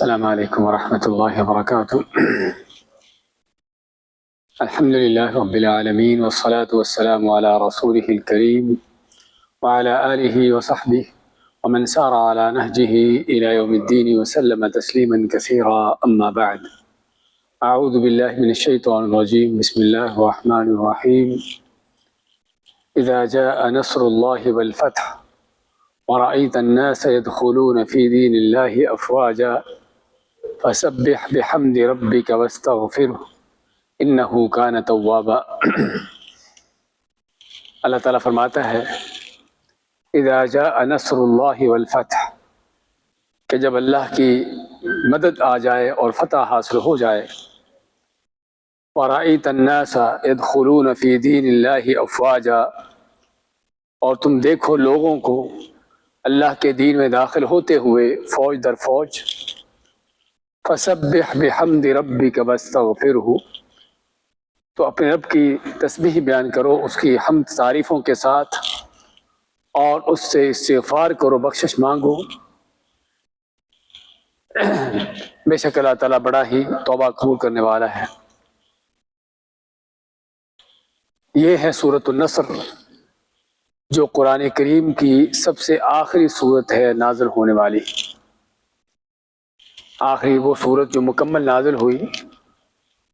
السلام علیکم ورحمۃ اللہ وبرکاتہ۔ الحمد للہ رب العالمین والصلاة والسلام علی رسولہ الکریم وعلی آلہ وصحبہ ومن سار علی نہجہ الی یوم الدین وسلم تسلیما کثیرا، اما بعد۔ اعوذ باللہ من الشیطان الرجیم، بسم اللہ الرحمن الرحیم۔ اذا جاء نصر اللہ والفتح ورأيت الناس يدخلون في دين الله أفواجا فسبح بحمد ربك واستغفره إنه كان توابا۔ اللہ تعالیٰ فرماتا ہے اذا جاء نصر اللہ والفتح، کہ جب اللہ کی مدد آ جائے اور فتح حاصل ہو جائے، ورأيت الناس يدخلون في دين الله أفواجا، اور تم دیکھو لوگوں کو اللہ کے دین میں داخل ہوتے ہوئے فوج در فوج، فسبح بحمد ربک واستغفرہ، تو اپنے رب کی تسبیح بیان کرو اس کی حمد تعریفوں کے ساتھ، اور اس سے استغفار کرو، بخشش مانگو۔ بے شک اللہ تعالیٰ بڑا ہی توبہ قبول کرنے والا ہے۔ یہ ہے سورۃ النصر، جو قرآن کریم کی سب سے آخری صورت ہے نازل ہونے والی۔ آخری وہ صورت جو مکمل نازل ہوئی،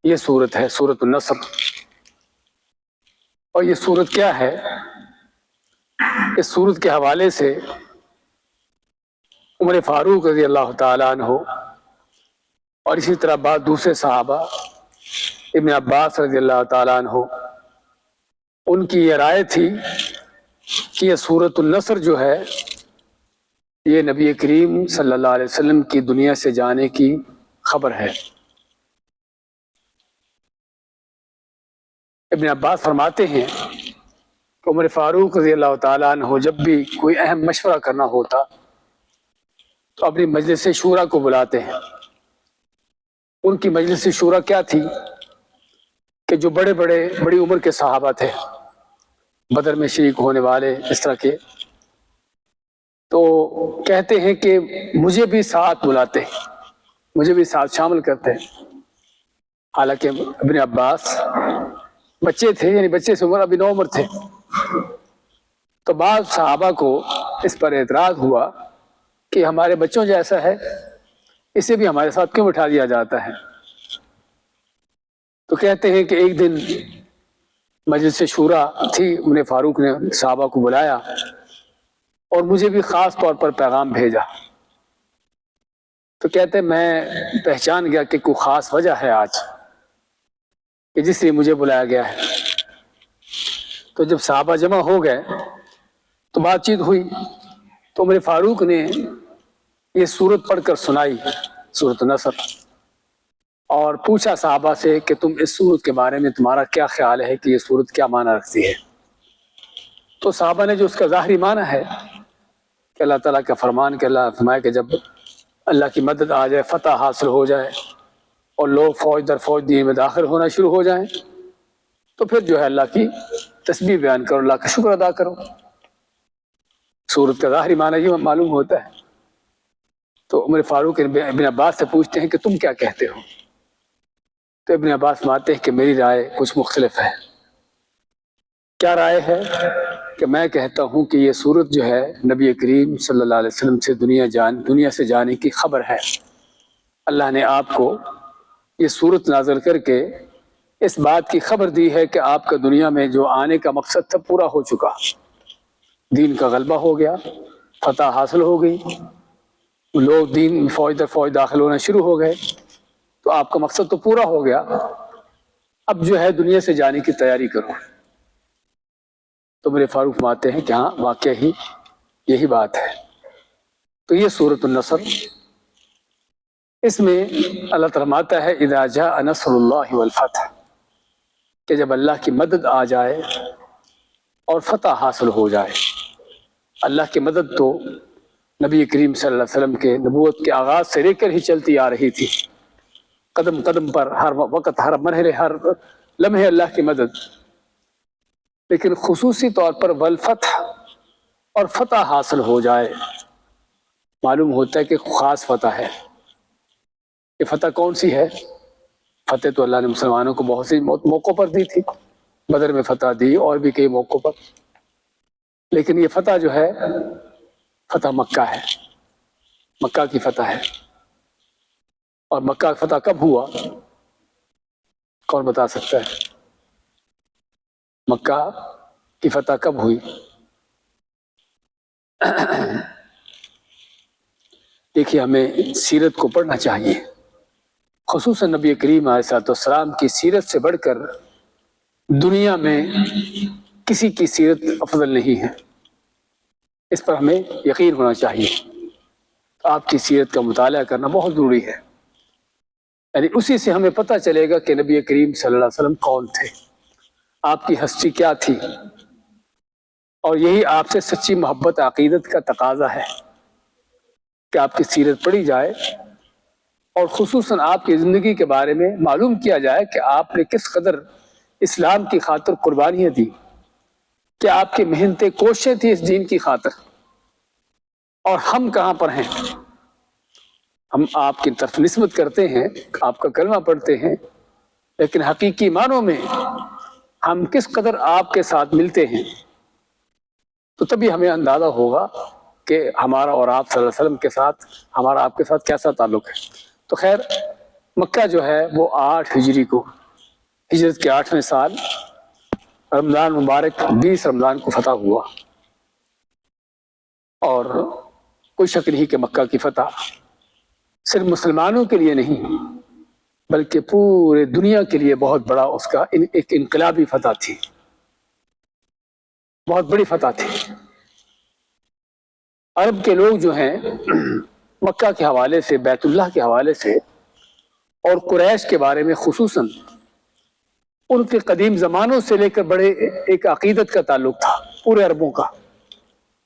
یہ صورت ہے سورۃ النصر۔ اور یہ صورت کیا ہے؟ اس صورت کے حوالے سے عمر فاروق رضی اللہ تعالیٰ عنہ اور اسی طرح بعض دوسرے صحابہ، ابن عباس رضی اللہ تعالیٰ عنہ، ان کی یہ رائے تھی کہ یہ سورۃ النصر جو ہے، یہ نبی کریم صلی اللہ علیہ وسلم کی دنیا سے جانے کی خبر ہے۔ ابن عباس فرماتے ہیں کہ عمر فاروق رضی اللہ تعالیٰ عنہ جب بھی کوئی اہم مشورہ کرنا ہوتا تو اپنی مجلس شورا کو بلاتے ہیں۔ ان کی مجلس شورا کیا تھی کہ جو بڑی عمر کے صحابہ تھے، بدر میں شریک ہونے والے، اس طرح کے، تو کہتے ہیں کہ مجھے بھی ساتھ بلاتے ہیں، مجھے بھی ساتھ شامل کرتے ہیں۔ حالانکہ ابن عباس بچے تھے، یعنی بچے سے عمر ابھی 9 عمر تھے۔ تو بعض صحابہ کو اس پر اعتراض ہوا کہ ہمارے بچوں جیسا ہے، اسے بھی ہمارے ساتھ کیوں بٹھا دیا جاتا ہے؟ تو کہتے ہیں کہ ایک دن مجلس شورا تھی، عمر فاروق نے صحابہ کو بلایا اور مجھے بھی خاص طور پر پیغام بھیجا۔ تو کہتے میں پہچان گیا کہ کوئی خاص وجہ ہے آج کہ جس لیے مجھے بلایا گیا ہے۔ تو جب صحابہ جمع ہو گئے تو بات چیت ہوئی، تو عمر فاروق نے یہ سورت پڑھ کر سنائی، سورۃ النصر، اور پوچھا صحابہ سے کہ تم اس سورت کے بارے میں تمہارا کیا خیال ہے کہ یہ سورت کیا معنی رکھتی ہے؟ تو صحابہ نے جو اس کا ظاہری معنی ہے کہ اللہ تعالیٰ کا فرمان، کہ اللہ فرمائے کہ جب اللہ کی مدد آ جائے، فتح حاصل ہو جائے اور لوگ فوج در فوج دین میں داخل ہونا شروع ہو جائیں، تو پھر جو ہے اللہ کی تسبیح بیان کرو، اللہ کا شکر ادا کرو۔ سورت کا ظاہری معنی یہ معلوم ہوتا ہے۔ تو عمر فاروق ابن عباس سے پوچھتے ہیں کہ تم کیا کہتے ہو؟ تو ابن عباس فرماتے ہیں کہ میری رائے کچھ مختلف ہے۔ کیا رائے ہے؟ کہ میں کہتا ہوں کہ یہ سورت جو ہے نبی کریم صلی اللہ علیہ وسلم سے دنیا سے جانے کی خبر ہے۔ اللہ نے آپ کو یہ سورت نازل کر کے اس بات کی خبر دی ہے کہ آپ کا دنیا میں جو آنے کا مقصد تھا پورا ہو چکا، دین کا غلبہ ہو گیا، فتح حاصل ہو گئی، لوگ دین فوج در فوج داخل ہونا شروع ہو گئے، تو آپ کا مقصد تو پورا ہو گیا، اب جو ہے دنیا سے جانے کی تیاری کرو۔ تو میرے فاروق فرماتے ہیں کہ ہاں، واقعہ ہی یہی بات ہے۔ تو یہ سورۃ النصر، اس میں اللہ تعالیٰ فرماتا ہے اذا جاء نصر اللہ والفتح، کہ جب اللہ کی مدد آ جائے اور فتح حاصل ہو جائے۔ اللہ کی مدد تو نبی کریم صلی اللہ علیہ وسلم کے نبوت کے آغاز سے لے کر ہی چلتی آ رہی تھی، قدم قدم پر، ہر وقت، ہر مرحلے، ہر لمحے اللہ کی مدد۔ لیکن خصوصی طور پر والفتح، اور فتح حاصل ہو جائے، معلوم ہوتا ہے کہ خاص فتح ہے۔ یہ فتح کون سی ہے؟ فتح تو اللہ نے مسلمانوں کو بہت سی موقعوں پر دی تھی، بدر میں فتح دی اور بھی کئی موقعوں پر، لیکن یہ فتح جو ہے فتح مکہ ہے، مکہ کی فتح ہے۔ اور مکہ کی فتح کب ہوا؟ کون بتا سکتا ہے؟ مکہ کی فتح کب ہوئی؟ دیکھیے، ہمیں سیرت کو پڑھنا چاہیے، خصوصاً نبی کریم علیہ السلام کی سیرت سے بڑھ کر دنیا میں کسی کی سیرت افضل نہیں ہے، اس پر ہمیں یقین ہونا چاہیے۔ آپ کی سیرت کا مطالعہ کرنا بہت ضروری ہے، یعنی اسی سے ہمیں پتہ چلے گا کہ نبی کریم صلی اللہ علیہ وسلم کون تھے، آپ کی ہستی کیا تھی، اور یہی آپ سے سچی محبت عقیدت کا تقاضا ہے کہ آپ کی سیرت پڑھی جائے اور خصوصاً آپ کی زندگی کے بارے میں معلوم کیا جائے کہ آپ نے کس قدر اسلام کی خاطر قربانیاں دی، کہ آپ کی محنتیں کوششیں تھیں اس دین کی خاطر، اور ہم کہاں پر ہیں؟ ہم آپ کی طرف نسبت کرتے ہیں، آپ کا کلمہ پڑھتے ہیں، لیکن حقیقی معنوں میں ہم کس قدر آپ کے ساتھ ملتے ہیں، تو تبھی ہمیں اندازہ ہوگا کہ ہمارا اور آپ صلی اللہ علیہ وسلم کے ساتھ، ہمارا آپ کے ساتھ کیسا تعلق ہے۔ تو خیر، مکہ جو ہے وہ 8 ہجری کو، ہجرت کے 8ویں سال رمضان مبارک 20 رمضان کو فتح ہوا، اور کوئی شک نہیں کہ مکہ کی فتح صرف مسلمانوں کے لیے نہیں بلکہ پورے دنیا کے لیے بہت بڑا اس کا ایک انقلابی فتح تھی، بہت بڑی فتح تھی۔ عرب کے لوگ جو ہیں مکہ کے حوالے سے، بیت اللہ کے حوالے سے اور قریش کے بارے میں خصوصاً ان کے قدیم زمانوں سے لے کر بڑے ایک عقیدت کا تعلق تھا، پورے عربوں کا،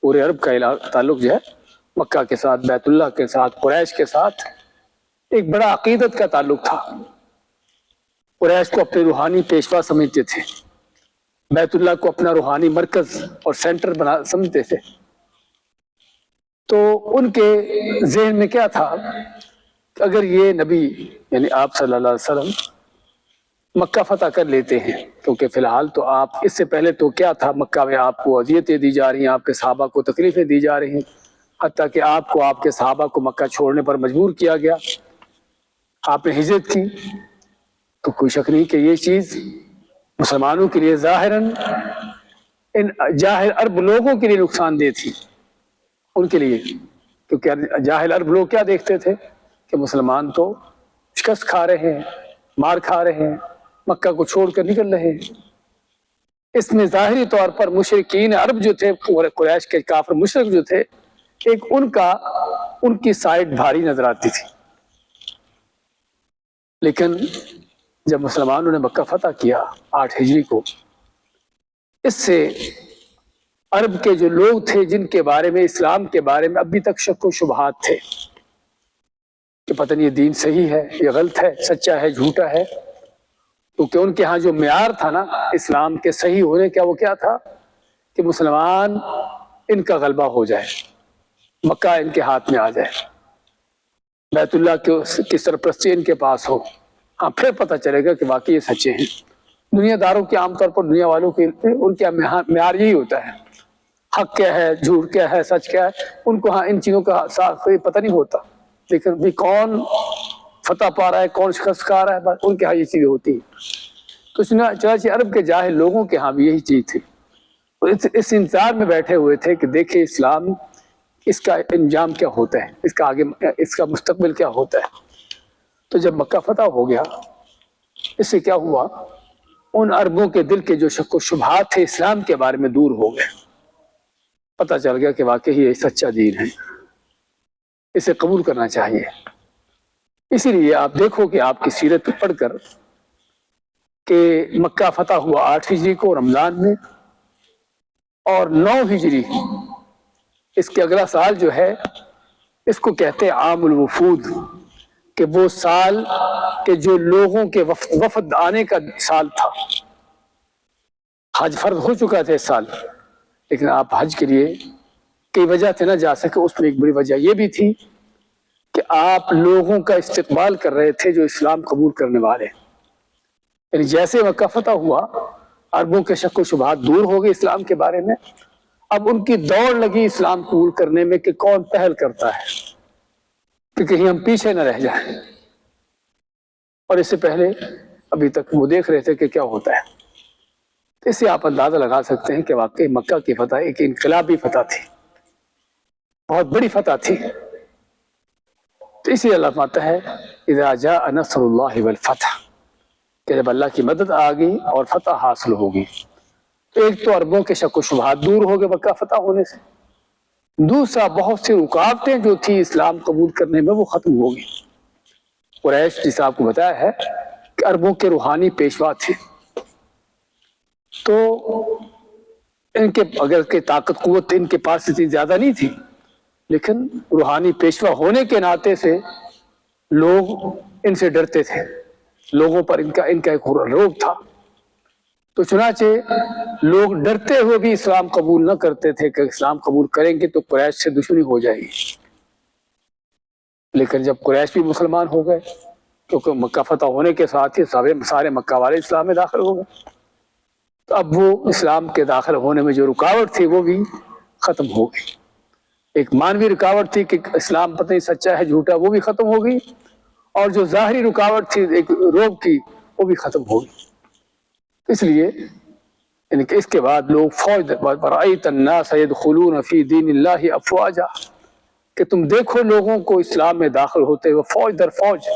پورے عرب کا تعلق جو ہے مکہ کے ساتھ، بیت اللہ کے ساتھ، قریش کے ساتھ ایک بڑا عقیدت کا تعلق تھا۔ قریش کو اپنے روحانی پیشوا سمجھتے تھے، بیت اللہ کو اپنا روحانی مرکز اور سینٹر سمجھتے تھے۔ تو ان کے ذہن میں کیا تھا کہ اگر یہ نبی یعنی آپ صلی اللہ علیہ وسلم مکہ فتح کر لیتے ہیں، کیونکہ فی الحال تو آپ، اس سے پہلے تو کیا تھا، مکہ میں آپ کو اذیتیں دی جا رہی ہیں، آپ کے صحابہ کو تکلیفیں دی جا رہی ہیں، حتیٰ کہ آپ کو، آپ کے صحابہ کو مکہ چھوڑنے پر مجبور کیا گیا، آپ نے ہجرت کی، تو کوئی شک نہیں کہ یہ چیز مسلمانوں کے لیے ظاہراً ان جاہل عرب لوگوں کے لیے نقصان دہ تھی، ان کے لیے، کیونکہ جاہل عرب لوگ کیا دیکھتے تھے کہ مسلمان تو شکست کھا رہے ہیں، مار کھا رہے ہیں، مکہ کو چھوڑ کر نکل رہے ہیں۔ اس میں ظاہری طور پر مشرکین عرب جو تھے، قریش کے کافر مشرک جو تھے، ایک ان کی سائڈ بھاری نظر آتی تھی، لیکن جب مسلمانوں نے مکہ فتح کیا 8 ہجری کو، اس سے عرب کے جو لوگ تھے جن کے بارے میں، اسلام کے بارے میں ابھی تک شک و شبہات تھے کہ پتہ نہیں یہ دین صحیح ہے، یہ غلط ہے، سچا ہے، جھوٹا ہے، کیونکہ ان کے ہاں جو معیار تھا نا اسلام کے صحیح ہونے کا، وہ کیا تھا کہ مسلمان ان کا غلبہ ہو جائے، مکہ ان کے ہاتھ میں آ جائے، بیت اللہ کی سرپرستی ان کے پاس ہو، ہاں پھر پتہ چلے گا کہ واقعی یہ سچے ہیں۔ دنیا داروں کے عام طور پر، دنیا والوں کے ان کا معیار یہی ہوتا ہے، حق کیا ہے، جھوٹ کیا ہے، سچ کیا ہے، ان کو ہاں ان چیزوں کا کوئی پتہ نہیں ہوتا، لیکن بھی کون فتح پا رہا ہے، کون شکست کھا رہا ہے، بس ان کے ہاں یہ چیزیں ہوتی ہیں۔ تو چنانچہ عرب کے جاہل لوگوں کے ہاں بھی یہی چیز تھی، اس انتظار میں بیٹھے ہوئے تھے کہ دیکھیں اسلام، اس کا انجام کیا ہوتا ہے، اس کا آگے، اس کا مستقبل کیا ہوتا ہے۔ تو جب مکہ فتح ہو گیا، اس سے کیا ہوا، ان عربوں کے دل کے جو شک و شبہات تھے اسلام کے بارے میں دور ہو گئے، پتہ چل گیا کہ واقعی یہ سچا دین ہے، اسے قبول کرنا چاہیے۔ اسی لیے آپ دیکھو کہ آپ کی سیرت پڑھ کر کہ مکہ فتح ہوا 8 ہجری کو رمضان میں، اور 9 ہجری اس کے اگلا سال جو ہے، اس کو کہتے ہیں عام الوفود، کہ وہ سال کہ جو لوگوں کے وفد آنے کا سال تھا۔ حج فرض ہو چکا تھا اس سال، لیکن آپ حج کے لیے کئی وجہ سے نہ جا سکے، اس میں ایک بڑی وجہ یہ بھی تھی کہ آپ لوگوں کا استقبال کر رہے تھے جو اسلام قبول کرنے والے، یعنی جیسے مکہ فتح ہوا عربوں کے شک و شبہات دور ہو گئے اسلام کے بارے میں، اب ان کی دوڑ لگی اسلام قبول کرنے میں کہ کون پہل کرتا ہے کہ کہیں ہم پیچھے نہ رہ جائیں۔ اور اس سے پہلے ابھی تک وہ دیکھ رہے تھے کہ کیا ہوتا ہے۔ اس سے آپ اندازہ لگا سکتے ہیں کہ واقعی مکہ کی فتح ایک انقلابی فتح تھی، بہت بڑی فتح تھی۔ تو اسی لیے اللہ فرماتا ہے اذا جاء نصر اللہ والفتح، کہ جب اللہ کی مدد آ گئی اور فتح حاصل ہوگی تو ایک تو عربوں کے شک و شبہات دور ہو گئے مکہ فتح ہونے سے، دوسرا بہت سی رکاوٹیں جو تھی اسلام قبول کرنے میں وہ ختم ہو گئی۔ قریش جسے آپ کو بتایا ہے کہ عربوں کے روحانی پیشوا تھے، تو ان کے اگر کہ طاقت قوت ان کے پاس اتنی زیادہ نہیں تھی، لیکن روحانی پیشوا ہونے کے ناطے سے لوگ ان سے ڈرتے تھے، لوگوں پر ان کا ایک رعب تھا۔ تو چنانچہ لوگ ڈرتے ہوئے بھی اسلام قبول نہ کرتے تھے کہ اسلام قبول کریں گے تو قریش سے دشمنی ہو جائے گی۔ لیکن جب قریش بھی مسلمان ہو گئے، کیونکہ مکہ فتح ہونے کے ساتھ ہی سارے مکہ والے اسلام میں داخل ہو گئے، تو اب وہ اسلام کے داخل ہونے میں جو رکاوٹ تھی وہ بھی ختم ہو گئی۔ ایک مانوی رکاوٹ تھی کہ اسلام پتہ نہیں سچا ہے جھوٹا، وہ بھی ختم ہو گئی، اور جو ظاہری رکاوٹ تھی ایک رعب کی وہ بھی ختم ہو گئی۔ اس لیے اس کے بعد لوگ فوج رأیت الناس يدخلون فی دین اللہ افواجا، کہ تم دیکھو لوگوں کو اسلام میں داخل ہوتے ہوئے فوج در فوج۔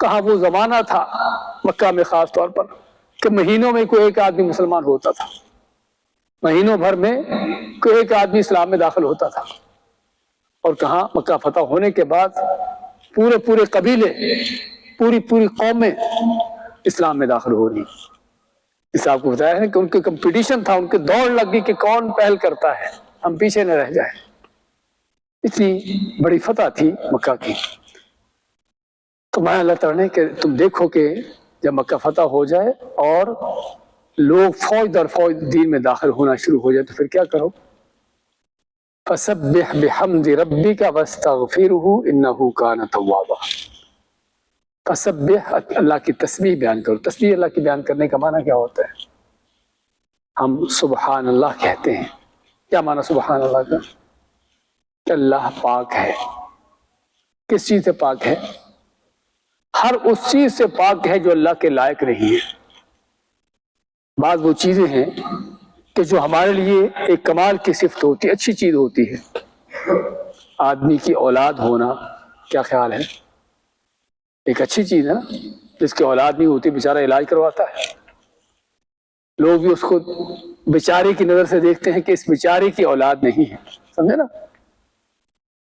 کہاں وہ زمانہ تھا مکہ میں خاص طور پر کہ مہینوں میں کوئی ایک آدمی مسلمان ہوتا تھا، مہینوں بھر میں کوئی ایک آدمی اسلام میں داخل ہوتا تھا، اور کہاں مکہ فتح ہونے کے بعد پورے قبیلے، پوری قومیں اسلام میں داخل ہو رہی۔ اس آپ کو بتایا ہے کہ ان کے کمپٹیشن تھا، ان کی دوڑ لگ گئی کہ کون پہل کرتا ہے، ہم پیچھے نہ رہ جائیں۔ اتنی بڑی فتح تھی مکہ کی۔ تو میں اللہ تعالیٰ نے کہ تم دیکھو کہ جب مکہ فتح ہو جائے اور لوگ فوج در فوج دین میں داخل ہونا شروع ہو جائے تو پھر کیا کرو؟ فَسَبِّحْ بِحَمْدِ رَبِّكَ وَاسْتَغْفِرْهُ إِنَّهُ كَانَ تَوَّابًا۔ فَسَبِّحْ، اللہ کی تسبیح بیان کرو۔ تسبیح اللہ کی بیان کرنے کا معنی کیا ہوتا ہے؟ ہم سبحان اللہ کہتے ہیں۔ کیا معنی سبحان اللہ کا؟ کہ اللہ پاک ہے۔ کس چیز سے پاک ہے؟ ہر اس چیز سے پاک ہے جو اللہ کے لائق نہیں ہے۔ بعض وہ چیزیں ہیں کہ جو ہمارے لیے ایک کمال کی صفت ہوتی ہے، اچھی چیز ہوتی ہے۔ آدمی کی اولاد ہونا، کیا خیال ہے؟ ایک اچھی چیز ہے نا، جس کی اولاد نہیں ہوتی بیچارہ علاج کرواتا ہے، لوگ بھی اس کو بیچارے کی نظر سے دیکھتے ہیں کہ اس بیچارے کی اولاد نہیں ہے، سمجھے نا،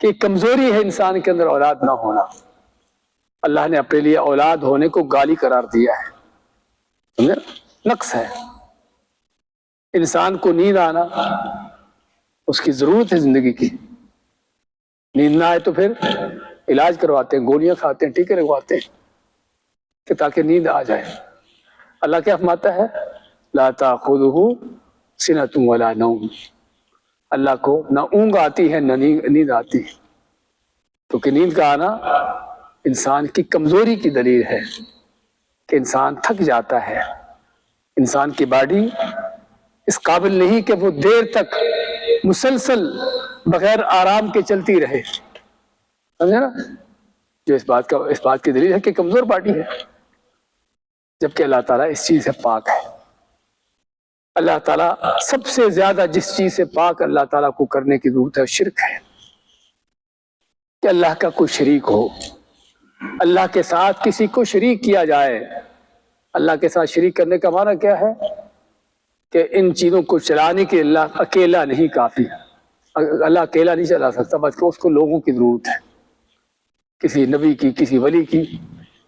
کہ ایک کمزوری ہے انسان کے اندر اولاد نہ ہونا۔ اللہ نے اپنے لیے اولاد ہونے کو گالی قرار دیا ہے، سمجھے نا، نقص ہے۔ انسان کو نیند آنا اس کی ضرورت ہے زندگی کی، نیند نہ آئے تو پھر علاج کرواتے ہیں، گولیاں کھاتے ہیں، ٹیکے لگواتے ہیں کہ تاکہ نیند آ جائے۔ اللہ کیا فرماتا ہے؟ لا تأخذہ سنۃ ولا نوم، اللہ کو نہ اونگ آتی ہے نہ نیند آتی ہے، کیونکہ نیند کا آنا انسان کی کمزوری کی دلیل ہے کہ انسان تھک جاتا ہے، انسان کی باڈی اس قابل نہیں کہ وہ دیر تک مسلسل بغیر آرام کے چلتی رہے، سمجھے نا، جو اس بات کی دلیل ہے کہ کمزور باڈی ہے، جبکہ اللہ تعالیٰ اس چیز سے پاک ہے۔ اللہ تعالیٰ سب سے زیادہ جس چیز سے پاک اللہ تعالیٰ کو کرنے کی ضرورت ہے شرک ہے، کہ اللہ کا کوئی شریک ہو، اللہ کے ساتھ کسی کو شریک کیا جائے۔ اللہ کے ساتھ شریک کرنے کا معنی کیا ہے؟ کہ ان چیزوں کو چلانے کے اللہ اکیلا نہیں کافی، اللہ اکیلا نہیں چلا سکتا، بلکہ اس کو لوگوں کی ضرورت ہے، کسی نبی کی، کسی ولی کی،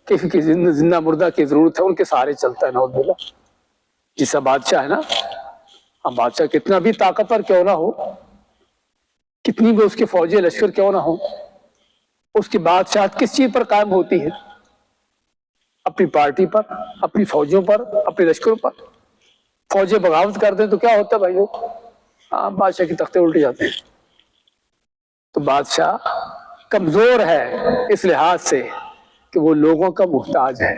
کسی کی زندہ مردہ کی ضرورت ہے، ان کے سہارے چلتا ہے۔ نعوذ باللہ، جیسا بادشاہ ہے نا، ہم بادشاہ کتنا بھی طاقتور کیوں نہ ہو، کتنی بھی اس کے فوجی لشکر کیوں نہ ہو، اس کی بادشاہت کس چیز پر قائم ہوتی ہے؟ اپنی پارٹی پر، اپنی فوجوں پر، اپنے لشکروں پر۔ فوجیں بغاوت کر دیں تو کیا ہوتا ہے بھائیو؟ بادشاہ کے تختے الٹ جاتے ہیں۔ تو بادشاہ کمزور ہے اس لحاظ سے کہ وہ لوگوں کا محتاج ہے،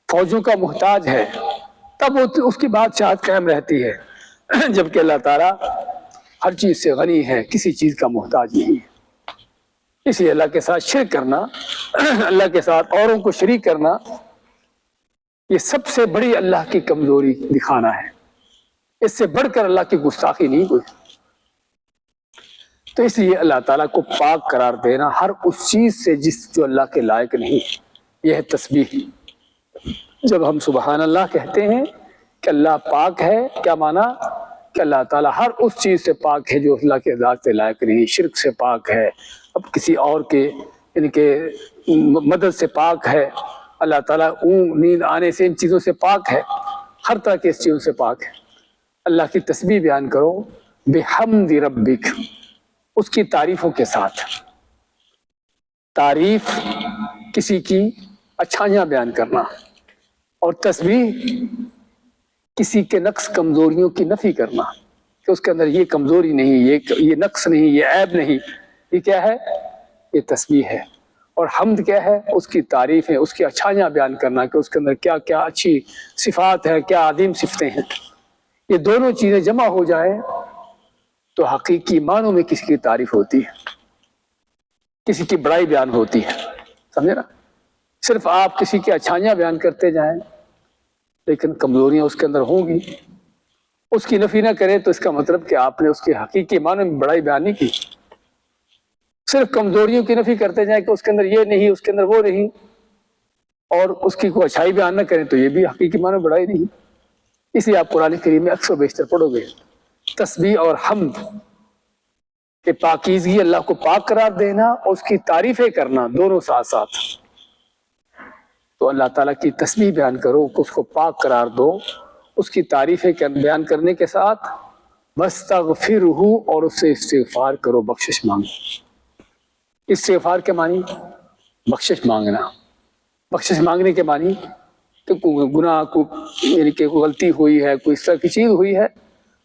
فوجوں کا محتاج ہے، تب اس کی بادشاہت قائم رہتی ہے، جبکہ اللہ تعالیٰ ہر چیز سے غنی ہے، کسی چیز کا محتاج نہیں ہے۔ اس لیے اللہ کے ساتھ شرک کرنا، اللہ کے ساتھ اوروں کو شریک کرنا، یہ سب سے بڑی اللہ کی کمزوری دکھانا ہے۔ اس سے بڑھ کر اللہ کی گستاخی نہیں کوئی۔ تو اس لیے اللہ تعالیٰ کو پاک قرار دینا ہر اس چیز سے جو اللہ کے لائق نہیں، یہ ہے تسبیح۔ جب ہم سبحان اللہ کہتے ہیں کہ اللہ پاک ہے، کیا معنی؟ کہ اللہ تعالیٰ ہر اس چیز سے پاک ہے جو اللہ کے ذات سے لائق نہیں، شرک سے پاک ہے، اب کسی اور کے ان کے مدد سے پاک ہے، اللہ تعالیٰ اونگ نیند آنے سے ان چیزوں سے پاک ہے، ہر طرح کی اس چیزوں سے پاک ہے۔ اللہ کی تسبیح بیان کرو بحمد ربک، اس کی تعریفوں کے ساتھ۔ تعریف کسی کی اچھائیاں بیان کرنا، اور تسبیح کسی کے نقص کمزوریوں کی نفی کرنا، کہ اس کے اندر یہ کمزوری نہیں، یہ نقص نہیں، یہ عیب نہیں، یہ کیا ہے؟ یہ تسبیح ہے۔ اور حمد کیا ہے؟ اس کی تعریف ہے، اس کی اچھائیاں بیان کرنا، کہ اس کے اندر کیا کیا اچھی صفات ہیں، کیا عظیم صفتیں ہیں۔ یہ دونوں چیزیں جمع ہو جائیں تو حقیقی معنوں میں کسی کی تعریف ہوتی ہے، کسی کی بڑائی بیان ہوتی ہے، سمجھے نا؟ صرف آپ کسی کی اچھائیاں بیان کرتے جائیں لیکن کمزوریاں اس کے اندر ہوں گی، اس کی نفی نہ کریں تو اس کا مطلب کہ آپ نے اس کے حقیقی معنوں میں بڑائی بیان نہیں کی۔ صرف کمزوریوں کی نفی کرتے جائیں کہ اس کے اندر یہ نہیں، اس کے اندر وہ نہیں، اور اس کی کوئی اچھائی بیان نہ کریں تو یہ بھی حقیقی معنوں میں بڑائی نہیں۔ اس لیے آپ قرآن کریم میں اکثر و بیشتر پڑھو گے تسبیح اور حمد کہ پاکیزگی، اللہ کو پاک قرار دینا اور اس کی تعریفیں کرنا، دونوں ساتھ ساتھ۔ تو اللہ تعالیٰ کی تسبیح بیان کرو، اس کو پاک قرار دو، اس کی تعریفیں بیان کرنے کے ساتھ وَاسْتَغْفِرْهُ، اور اس سے استغفار کرو، بخشش مانگو۔ استغفار کے معنی بخشش مانگنا، بخشش مانگنے کے معنی کہ کوئی گناہ یعنی کہ کوئی غلطی ہوئی ہے، کوئی اس طرح کی چیز ہوئی ہے،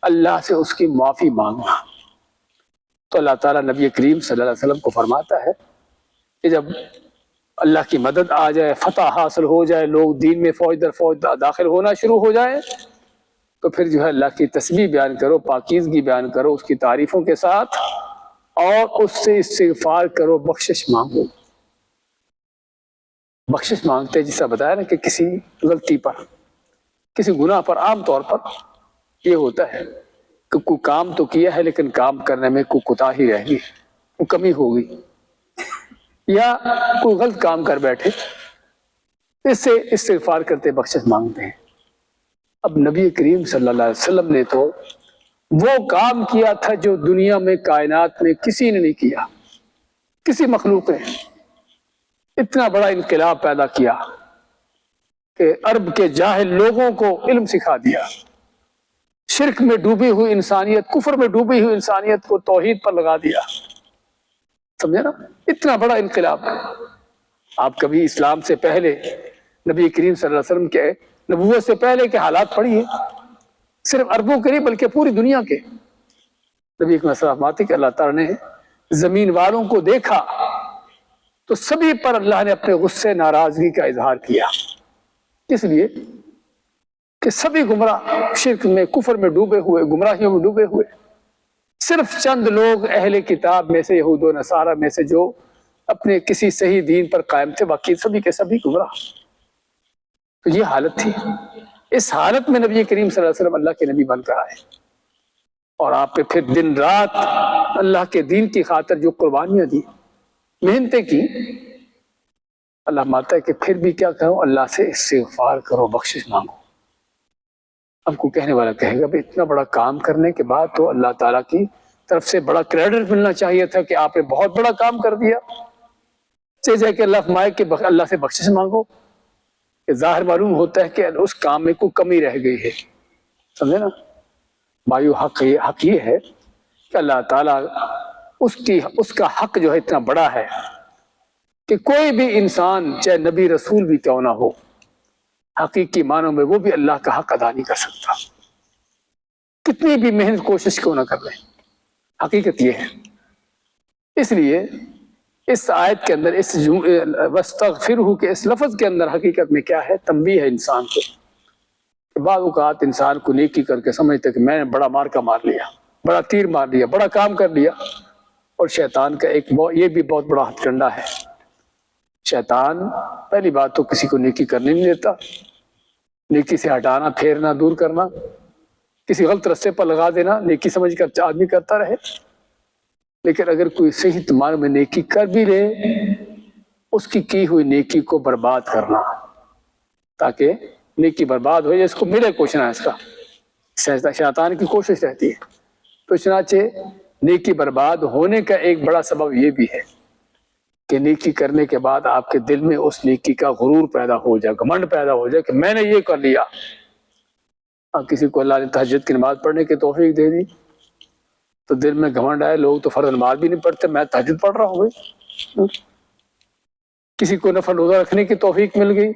اللہ سے اس کی معافی مانگنا۔ تو اللہ تعالیٰ نبی کریم صلی اللہ علیہ وسلم کو فرماتا ہے کہ جب اللہ کی مدد آ جائے، فتح حاصل ہو جائے، لوگ دین میں فوج در فوج داخل ہونا شروع ہو جائے، تو پھر جو ہے اللہ کی تسبیح بیان کرو، پاکیزگی بیان کرو اس کی تعریفوں کے ساتھ، اور اس سے استغفار کرو، بخشش مانگو۔ بخشش مانگتے جیسا بتایا نا کہ کسی غلطی پر، کسی گناہ پر عام طور پر یہ ہوتا ہے کہ کوئی کام تو کیا ہے لیکن کام کرنے میں کوئی کوتاہی رہ گئی، کوئی کمی ہو گئی، یا کوئی غلط کام کر بیٹھے، اس سے استغفار کرتے بخشش مانگتے ہیں۔ اب نبی کریم صلی اللہ علیہ وسلم نے تو وہ کام کیا تھا جو دنیا میں کائنات میں کسی نے نہیں کیا، کسی مخلوق نے۔ اتنا بڑا انقلاب پیدا کیا کہ عرب کے جاہل لوگوں کو علم سکھا دیا، شرک میں ڈوبی ہوئی انسانیت، کفر میں ڈوبی ہوئی انسانیت کو توحید پر لگا دیا، سمجھے نا؟ اتنا بڑا انقلاب۔ آپ کبھی اسلام سے پہلے نبی کریم صلی اللہ علیہ وسلم کے نبوت سے پہلے کے حالات پڑھیے، صرف عربوں کے نہیں بلکہ پوری دنیا کے۔ نبی کریم صلی اللہ علیہ وسلم کہ اللہ تعالیٰ نے زمین والوں کو دیکھا تو سبھی پر اللہ نے اپنے غصے ناراضگی کا اظہار کیا، اس لیے کہ سبھی گمراہ، شرک میں، کفر میں ڈوبے ہوئے، گمراہیوں میں ڈوبے ہوئے، صرف چند لوگ اہل کتاب میں سے، یہود و نصارہ میں سے جو اپنے کسی صحیح دین پر قائم تھے، باقی سبھی کے سبھی گمراہ۔ تو یہ حالت تھی۔ اس حالت میں نبی کریم صلی اللہ علیہ وسلم اللہ کے نبی بن کر آئے، اور آپ نے پھر دن رات اللہ کے دین کی خاطر جو قربانیاں دی، محنتیں کی، اللہ مانتا ہے کہ پھر بھی کیا کرو؟ اللہ سے استغفار کرو، بخشش مانگو۔ اب کو کہنے والا کہے گا بھئی اتنا بڑا کام کرنے کے بعد تو اللہ تعالیٰ کی طرف سے بڑا کریڈٹ ملنا چاہیے تھا کہ آپ نے بہت بڑا کام کر دیا، جیسے کہ اللہ فرمائے کہ اللہ سے بخشش مانگو، کہ ظاہر معلوم ہوتا ہے کہ اس کام میں کوئی کمی رہ گئی ہے، سمجھے نا؟ بھائیو، حق یہ ہے کہ اللہ تعالیٰ اس کا حق جو ہے اتنا بڑا ہے کہ کوئی بھی انسان چاہے نبی رسول بھی کیوں نہ ہو، حقیقی معنوں میں وہ بھی اللہ کا حق ادا نہیں کر سکتا، کتنی بھی محنت کوشش کیوں نہ کر لیں۔ حقیقت یہ ہے۔ اس لیے اس آیت کے اندر اس وَاسْتَغْفِرْهُ کے اس لفظ کے اندر حقیقت میں کیا ہے؟ تنبیہ ہے انسان کو کہ بعض اوقات انسان کو نیکی کر کے سمجھتے کہ میں نے بڑا مارکا مار لیا، بڑا تیر مار لیا، بڑا کام کر لیا. اور شیطان کا یہ بھی بہت بڑا ہتھ کنڈا ہے. شیطان پہلی بات تو کسی کو نیکی کرنے نہیں دیتا، نیکی سے ہٹانا، پھیرنا، دور کرنا، کسی غلط رستے پر لگا دینا، نیکی سمجھ کر آدمی کرتا رہے. لیکن اگر کوئی صحیح تمہارے میں نیکی کر بھی لے، اس کی ہوئی نیکی کو برباد کرنا تاکہ نیکی برباد ہو جائے، اس کو ملے کچھ نہ. اس کا شیطان کی کوشش رہتی ہے. تو چنانچہ نیکی برباد ہونے کا ایک بڑا سبب یہ بھی ہے کہ نیکی کرنے کے بعد آپ کے دل میں اس نیکی کا غرور پیدا ہو جائے، گھمنڈ پیدا ہو جائے کہ میں نے یہ کر لیا. کسی کو اللہ نے تہجد کی نماز پڑھنے کی توفیق دے دی تو دل میں گھمنڈ آئے، لوگ تو فرض نماز بھی نہیں پڑھتے، میں تہجد پڑھ رہا ہوں. کسی کو نفل روزہ رکھنے کی توفیق مل گئی،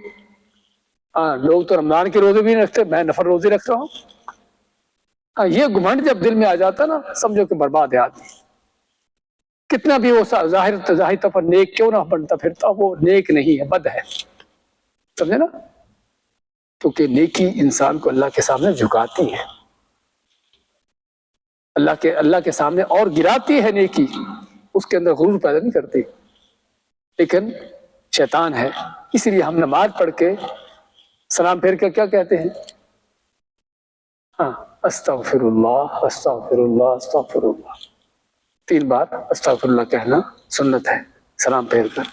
لوگ تو رمضان کے روزے بھی نہیں رکھتے، میں نفل روزے رکھ رہا ہوں. یہ گھمنڈ جب دل میں آ جاتا نا، سمجھو کہ برباد ہے آدمی. کتنا بھی وہ ظاہر طور پر نیک کیوں نہ بنتا پھرتا، وہ نیک نہیں ہے، بد ہے. سمجھے نا؟ کیونکہ نیکی انسان کو اللہ کے سامنے جھکاتی ہے، اللہ کے سامنے اور گراتی ہے. نیکی اس کے اندر غرور پیدا نہیں کرتی. لیکن شیطان ہے، اسی لیے ہم نماز پڑھ کے سلام پھیر کے کیا کہتے ہیں؟ استغفر اللہ استغفر اللہ استغفر اللہ. 3 بار استغفر اللہ کہنا سنت ہے سلام پھیر کر.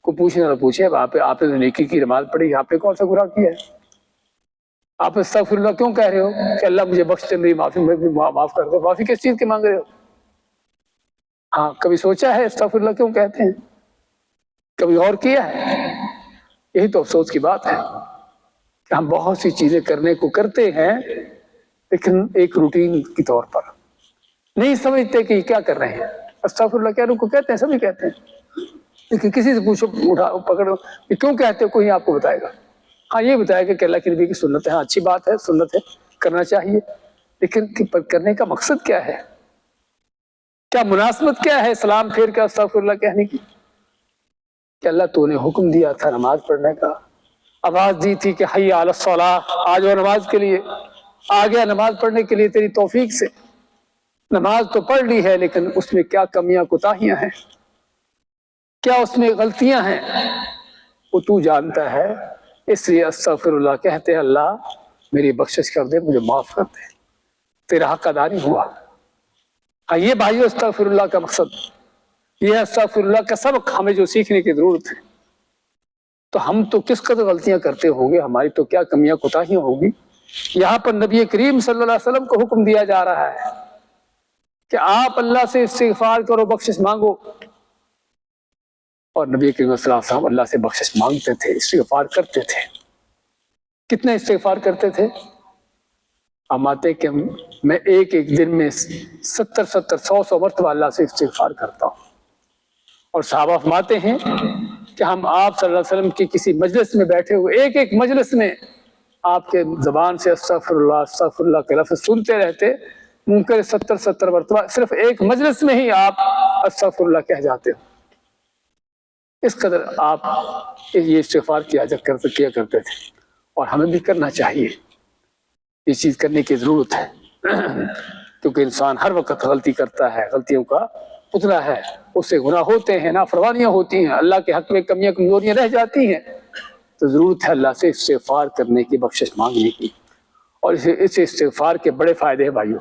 کوئی پوچھنا نہ پوچھے، آپ نے تو نیکی کی نماز پڑھی، آپ نے کون سا گناہ کیا ہے؟ آپ استغفر اللہ کیوں کہہ رہے ہو کہ اللہ مجھے بخش دے، میری معاف کر دو؟ معافی کس چیز کی مانگ رہے ہو؟ کبھی سوچا ہے استغفر اللہ کیوں کہتے ہیں؟ کبھی غور کیا ہے؟ یہی تو افسوس کی بات ہے کہ ہم بہت سی چیزیں کرنے کو کرتے ہیں لیکن ایک روٹین کی طور پر نہیں سمجھتے کہ یہ کیا کر رہے ہیں. استغفر اللہ کہنے کو کہتے ہیں، سبھی کہتے ہیں، لیکن کسی سے پوچھو، پکڑو کہ کیوں کہتے ہو، کوئی آپ کو بتائے گا. یہ بتائے گا کہ اللہ کے نبی کی سنت ہے، اچھی بات ہے، سنت ہے، کرنا چاہیے. لیکن کرنے کا مقصد کیا ہے؟ کیا مناسبت کیا ہے سلام پھیر کے استغفر اللہ کہنے کی؟ کہ اللہ تو نے حکم دیا تھا نماز پڑھنے کا، آواز دی تھی کہ حی علی الصلاۃ، آ جاؤ نماز کے لیے، آ گیا نماز پڑھنے کے لیے تیری توفیق سے. نماز تو پڑھ لی ہے لیکن اس میں کیا کمیاں کوتاہیاں ہیں، کیا اس میں غلطیاں ہیں، وہ تو جانتا ہے. اس لیے استغفر اللہ کہتے ہیں، اللہ میری بخشش کر دے، مجھے معاف کر دے، تیرا حق ادا نہیں ہوا. یہ بھائیو استغفر اللہ کا مقصد، یہ استغفر اللہ کا سبق ہمیں جو سیکھنے کی ضرورت ہے. تو ہم تو کس قدر غلطیاں کرتے ہوں گے، ہماری تو کیا کمیاں کوتاہیاں ہوگی. یہاں پر نبی کریم صلی اللہ علیہ وسلم کو حکم دیا جا رہا ہے کہ آپ اللہ سے استغفار کرو، بخشش مانگو. اور نبی کریم صلی اللہ علیہ وسلم اللہ سے بخشش مانگتے تھے، استغفار کرتے تھے. کتنے استغفار کرتے تھے؟ ہم آتے کہ میں ایک دن میں 70-100 مرتبہ اللہ سے استغفار کرتا ہوں. اور صحابہ فرماتے ہیں کہ ہم آپ صلی اللہ علیہ وسلم کی کسی مجلس میں بیٹھے ہوئے ایک مجلس میں آپ کے زبان سے استغفر اللہ کے لفظ سنتے رہتے، ممکن 70 مرتبہ صرف ایک مجلس میں ہی آپ استغفر اللہ کہہ جاتے ہو. اس قدر آپ یہ استغفار کیا کرتے تھے، اور ہمیں بھی کرنا چاہیے. یہ چیز کرنے کی ضرورت ہے کیونکہ انسان ہر وقت غلطی کرتا ہے، غلطیوں کا پتلا ہے، اس سے گناہ ہوتے ہیں، نافرمانیاں ہوتی ہیں، اللہ کے حق میں کمیاں کمزوریاں رہ جاتی ہیں. تو ضرورت ہے اللہ سے استغفار کرنے کی، بخشش مانگنے کی. اور اس استغفار کے بڑے فائدے ہیں بھائیو.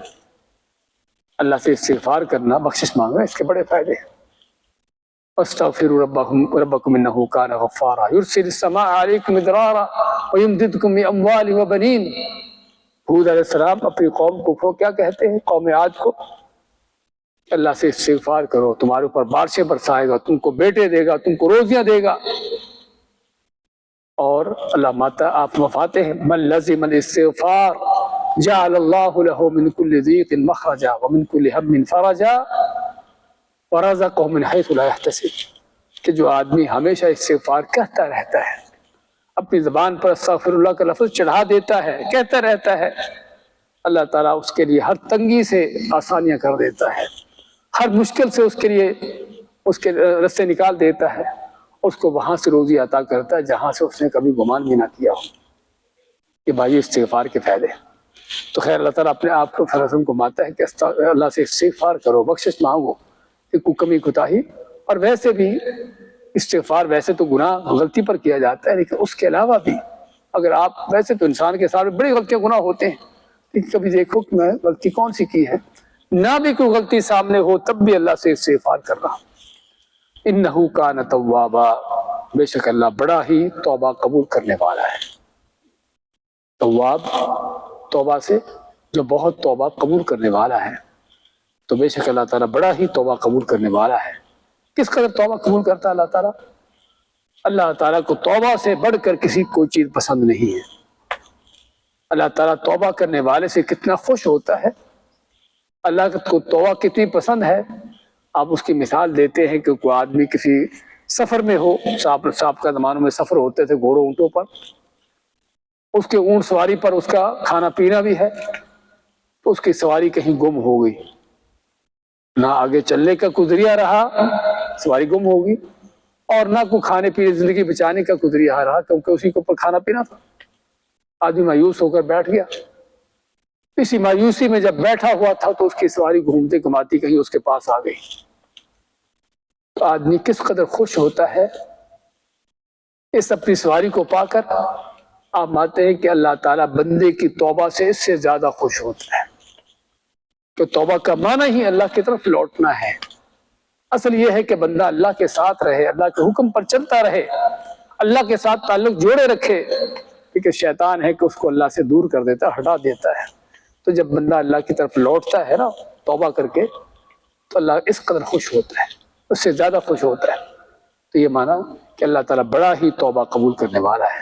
اللہ سے استغفار کرنا، بخشش مانگنا، اس کے بڑے فائدے ہیں. استغفروا ربکم انہ کان غفارا یرسل السماء علیکم مدرارا ویمددکم باموال وبنین. ہود علیہ السلام اپنی قوم کو کیا کہتے ہیں، قوم عاد کو؟ اللہ سے استغفار کرو، تمہارے اوپر بارشیں برسائے گا، تم کو بیٹے دے گا، تم کو روزیاں دے گا. اور اللہ ماتا آپ مفاتے ہیں، من لزم الاستغفار جعل اللہ له من كل ضيق مخرجا ومن كل هم فرجا ورزقه من حيث لا يحتسب. کہ جو آدمی ہمیشہ استغفار کہتا رہتا ہے، اپنی زبان پر استغفر اللہ کا لفظ چڑھا دیتا ہے، کہتا رہتا ہے، اللہ تعالیٰ اس کے لیے ہر تنگی سے آسانیاں کر دیتا ہے، ہر مشکل سے اس کے لیے اس کے رستے نکال دیتا ہے، اس کو وہاں سے روزی عطا کرتا ہے جہاں سے اس نے کبھی گمان بھی نہ کیا ہو۔ کہ بھائی استغفار کے فائدے۔ تو خیر اللہ تعالیٰ اپنے آپ کو فرزن کو ماتا ہے کہ اللہ سے استغفار کرو، بخشش مانگو کہ کوئی کمی کوتاہی، اور ویسے بھی استغفار ویسے تو گناہ غلطی پر کیا جاتا ہے، لیکن اس کے علاوہ بھی اگر آپ ویسے تو انسان کے ساتھ بڑی غلطیاں گناہ ہوتے ہیں، لیکن کبھی دیکھو کہ میں غلطی کون سی کی ہے، نہ بھی کوئی غلطی سامنے ہو تب بھی اللہ سے استغفار کر رہا ہوں۔ انہ کان توابا، بے شک اللہ بڑا ہی توبہ قبول کرنے والا ہے۔ تواب توبہ سے جو بہت توبہ قبول کرنے والا ہے، تو بے شک اللہ تعالیٰ بڑا ہی توبہ قبول کرنے والا ہے۔ کس قدر توبہ قبول کرتا ہے اللہ تعالیٰ؟ اللہ تعالیٰ کو توبہ سے بڑھ کر کسی کوئی چیز پسند نہیں ہے۔ اللہ تعالیٰ توبہ کرنے والے سے کتنا خوش ہوتا ہے، اللہ کو توبہ کتنی پسند ہے۔ آپ اس کی مثال دیتے ہیں کہ کوئی آدمی کسی سفر میں ہو، صاحب کا زمانوں میں سفر ہوتے تھے گھوڑوں اونٹوں پر، اس کے اونٹ سواری پر اس کا کھانا پینا بھی ہے، تو اس کی سواری کہیں گم ہو گئی، نہ آگے چلنے کا کوئی ذریعہ رہا، سواری گم ہوگی، اور نہ کوئی کھانے پینے زندگی بچانے کا کوئی ذریعہ رہا، کیونکہ اسی کے اوپر کھانا پینا تھا۔ آدمی مایوس ہو کر بیٹھ گیا۔ اسی مایوسی میں جب بیٹھا ہوا تھا تو اس کی سواری گھومتے گھماتی کہیں اس کے پاس آ گئی، تو آدمی کس قدر خوش ہوتا ہے اس اپنی سواری کو پا کر۔ آپ مانتے ہیں کہ اللہ تعالیٰ بندے کی توبہ سے اس سے زیادہ خوش ہوتا ہے، کہ توبہ کا معنی ہی اللہ کی طرف لوٹنا ہے۔ اصل یہ ہے کہ بندہ اللہ کے ساتھ رہے، اللہ کے حکم پر چلتا رہے، اللہ کے ساتھ تعلق جوڑے رکھے، کیونکہ شیطان ہے کہ اس کو اللہ سے دور کر دیتا ہے، ہٹا دیتا ہے۔ تو جب بندہ اللہ کی طرف لوٹتا ہے نا توبہ کر کے، تو اللہ اس قدر خوش ہوتا ہے، اس سے زیادہ خوش ہوتا ہے۔ تو یہ مانا کہ اللہ تعالیٰ بڑا ہی توبہ قبول کرنے والا ہے۔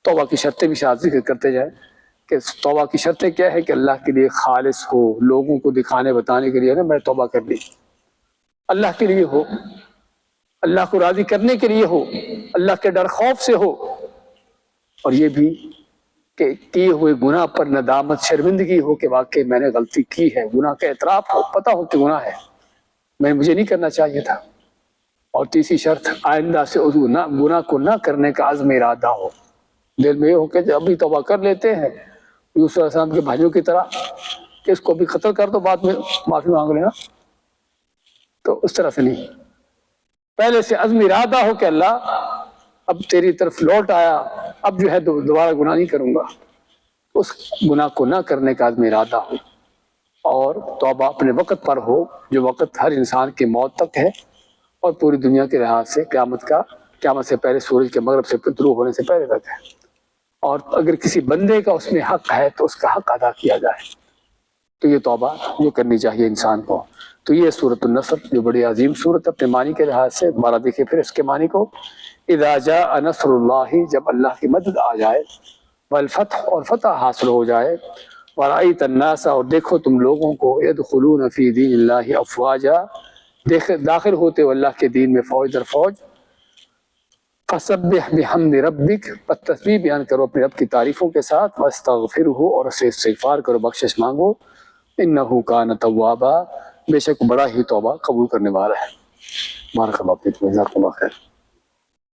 توبہ کی شرطیں بھی شاید ذکر کرتے جائیں کہ توبہ کی شرطیں کیا ہے کہ اللہ کے لیے خالص ہو، لوگوں کو دکھانے بتانے کے لیے نا میں توبہ کر لی، اللہ کے لیے ہو، اللہ کو راضی کرنے کے لیے ہو، اللہ کے ڈر خوف سے ہو، اور یہ بھی کہ کیے ہوئے گناہ پر ندامت شرمندگی ہو کہ واقعی میں نے غلطی کی ہے، گناہ کا اعتراف ہو، پتہ ہو کہ گناہ ہے، مجھے نہیں کرنا چاہیے تھا۔ اور تیسری شرط آئندہ سے گناہ کو نہ کرنے کا عزم ارادہ ہو، دل میں یہ ہو کہ ابھی توبہ کر لیتے ہیں یوسف علیہ السلام کے بھائیوں کی طرح کہ اس کو بھی قتل کر دو بعد میں معافی مانگ لینا، تو اس طرح سے نہیں، پہلے سے عزم ارادہ ہو کہ اللہ اب تیری طرف لوٹ آیا، اب جو ہے دوبارہ گناہ نہیں کروں گا، اس گناہ کو نہ کرنے کا عزم ارادہ ہو، اور توبہ اپنے وقت پر ہو، جو وقت ہر انسان کی موت تک ہے اور پوری دنیا کے لحاظ سے قیامت سے پہلے سورج کے مغرب سے طلوع ہونے سے پہلے تک ہے۔ اور اگر کسی بندے کا اس میں حق ہے تو اس کا حق ادا کیا جائے، تو یہ توبہ یہ کرنی چاہیے انسان کو۔ تو یہ سورۃ النصر جو بڑی عظیم سورت اپنے معنی کے لحاظ سے، دوبارہ دیکھیں پھر اس کے معنی کو، اذا جاء نصر اللہ، جب اللہ کی مدد آ جائے، والفتح، اور فتح حاصل ہو جائے، ورأیت الناس، اور دیکھو تم لوگوں کو، يدخلون فی دین اللہ افواجا، داخل ہوتے ہو اللہ کے دین میں فوج در فوج، فسبح بحمد ربک، پس تسبیح بیان کرو اپنے رب کی تعریفوں کے ساتھ، واستغفرہ، اور اسے استغفار کرو، بخشش مانگو، انہ کان توابا، بے شک بڑا ہی توبہ قبول کرنے والا ہے۔ بارک اللہ فیکم، جزاکم اللہ خیر۔